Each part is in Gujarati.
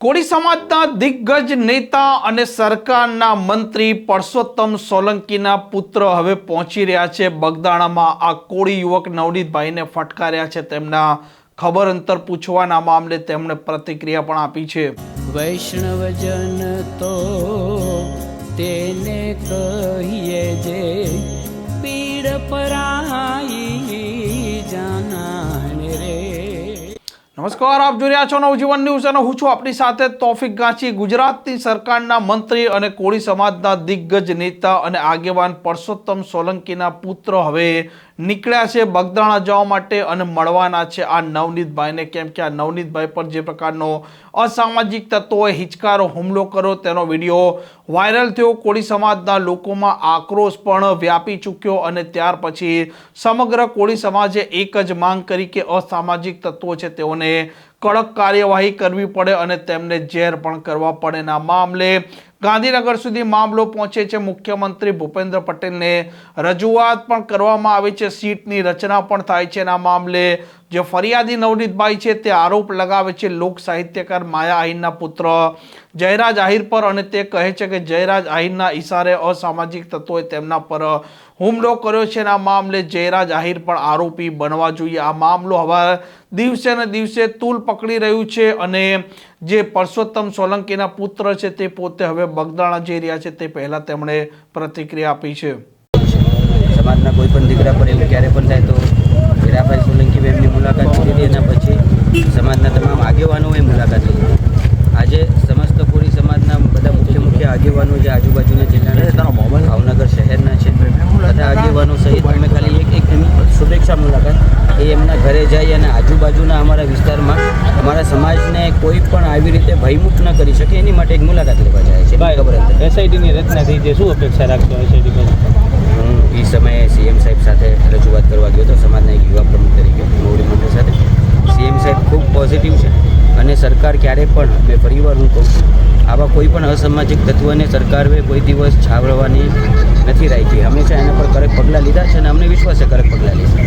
કોળી સમાજના દિગ્ગજ નેતા અને સરકારના મંત્રી પરસોત્તમ સોલંકીના પુત્ર હવે પહોંચી રહ્યા છે બગદાણામાં। આ કોળી યુવક નવનીતભાઈને ફટકાર્યા છે। તેમના ખબર અંતર પૂછવાના મામલે તેમણે પ્રતિક્રિયા પણ આપી છે। વૈષ્ણવજન તો તેને કહીએ જે પીડ પરાઈ જાનાને રે। નમસ્કાર, આપ જોઈ રહ્યા છો નવજીવન ન્યૂઝ અને હું છું આપણી સાથે તોફિક ગાંચી। ગુજરાતની સરકારના મંત્રી અને કોળી સમાજના દિગ્ગજ નેતા અને આગેવાન પરસોત્તમ સોલંકીના પુત્ર હવે નીકળ્યા છે બગદાણા જવા માટે અને મળવાના છે આ નવનીતભાઈને। કેમ કે આ નવનીતભાઈ પર જે પ્રકારનો અસામાજિક તત્વોએ હિચકારો હુમલો કર્યો તેનો વિડીયો વાયરલ થયો। કોળી સમાજના લોકોમાં આક્રોશ પણ વ્યાપી ચૂક્યો અને ત્યાર પછી સમગ્ર કોળી સમાજે એક જ માંગ કરી કે અસામાજિક તત્વો છે તેઓને કડક કાર્યવાહી કરવી પડે અને તેમને જેર પણ કરવા પડે। ના મામલે ગાંધીનગર સુધી મામલો પહોંચે છે। મુખ્યમંત્રી ભૂપેન્દ્ર પટેલને રજૂઆત પણ કરવામાં આવી છે, સીટની રચના પણ થાય છે। આ મામલે જે ફરિયાદી નવનીતભાઈ છે તે આરોપ લગાવે છે લોક સાહિત્યકાર માયા આહિરના પુત્ર જયરાજ આહિર પર અને તે કહે છે કે જયરાજ આહિરના ઇશારે અસામાજિક તત્વોએ તેમના પર હુમલો કર્યો છે। આ મામલે જયરાજ આહિર પણ આરોપી બનવા જોઈએ। આ મામલો હવે દિવસે ને દિવસે તૂલ પકડી રહ્યું છે અને જે પરસોત્તમ સોલંકીના પુત્ર છે તે પોતે હવે બગદાણા જઈ રહ્યા છે તે પહેલા તેમણે પ્રતિક્રિયા આપી છે। સમાજના કોઈ પણ દીકરા પર એવું ક્યારે પણ થાય તો હીરાભાઈ સોલંકી એમની મુલાકાત લીધી અને પછી સમાજના તમામ આગેવાનોએ મુલાકાત લીધી। આજે સમસ્ત કોળી સમાજના બધા મુખ્ય આગેવાનો જે આજુબાજુના જિલ્લાના ભાવનગર શહેરના છે બધા આગેવાનો સહિત અમે ખાલી એક એમની શુભેચ્છા મુલાકાત એ એમના ઘરે જઈ અને આજુબાજુના અમારા વિસ્તારમાં અમારા સમાજને કોઈ પણ આવી રીતે ભયમુક્ત ન કરી શકે એની માટે એક મુલાકાત લેવા જાય છે। ખબર હતી એસઆઈટીની રચના થઈ છે, શું અપેક્ષા રાખશો એસઆઈટી પર? હું એ સમયે સીએમ સાહેબ સાથે રજૂઆત કરવા ગયો હતો સમાજના એક યુવા પ્રમુખ તરીકે મોવડી મંડળ સાથે। સીએમ સાહેબ ખૂબ પોઝિટિવ છે અને સરકાર ક્યારેય પણ મેં ફરીવાર હું કહું છું આવા કોઈ પણ અસામાજિક તત્વને સરકારે કોઈ દિવસ છાવરવાની નથી રાખી। હંમેશા એના પર કડક પગલાં લીધા છે અને અમને વિશ્વાસ છે કડક પગલાં લેશે।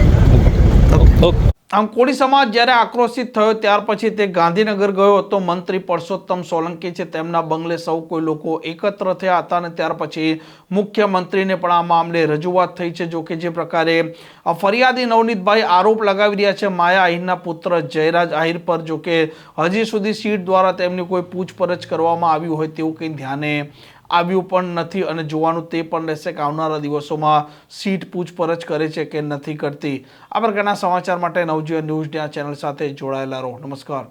આમ કોળી સમાજ જ્યારે આક્રોશિત થયો ત્યાર પછી તે ગાંધીનગર ગયો હતો। મંત્રી પરસોત્તમ સોલંકી છે તેમના બંગલે સૌ કોઈ લોકો એકત્ર થયા હતા અને ત્યાર પછી મુખ્યમંત્રીને પણ આ મામલે રજૂઆત થઈ છે। જો કે જે પ્રકારે ફરિયાદી નવનીતભાઈ આરોપ લગાવી રહ્યા છે માયા આહિરના પુત્ર જયરાજ આહિર પર, જો કે હજી સુધી સીટ દ્વારા તેમની કોઈ પૂછપરછ કરવામાં આવી હોય તેવું કંઈ ધ્યાને આવ્યું પણ નથી અને જોવાનું તે પણ રહેશે કે આવનારા દિવસોમાં સીટ પૂછપરછ કરે છે કે નથી કરતી। આ પ્રકારના સમાચાર માટે નવજીવન ન્યૂઝની આ ચેનલ સાથે જોડાયેલા રહો। નમસ્કાર।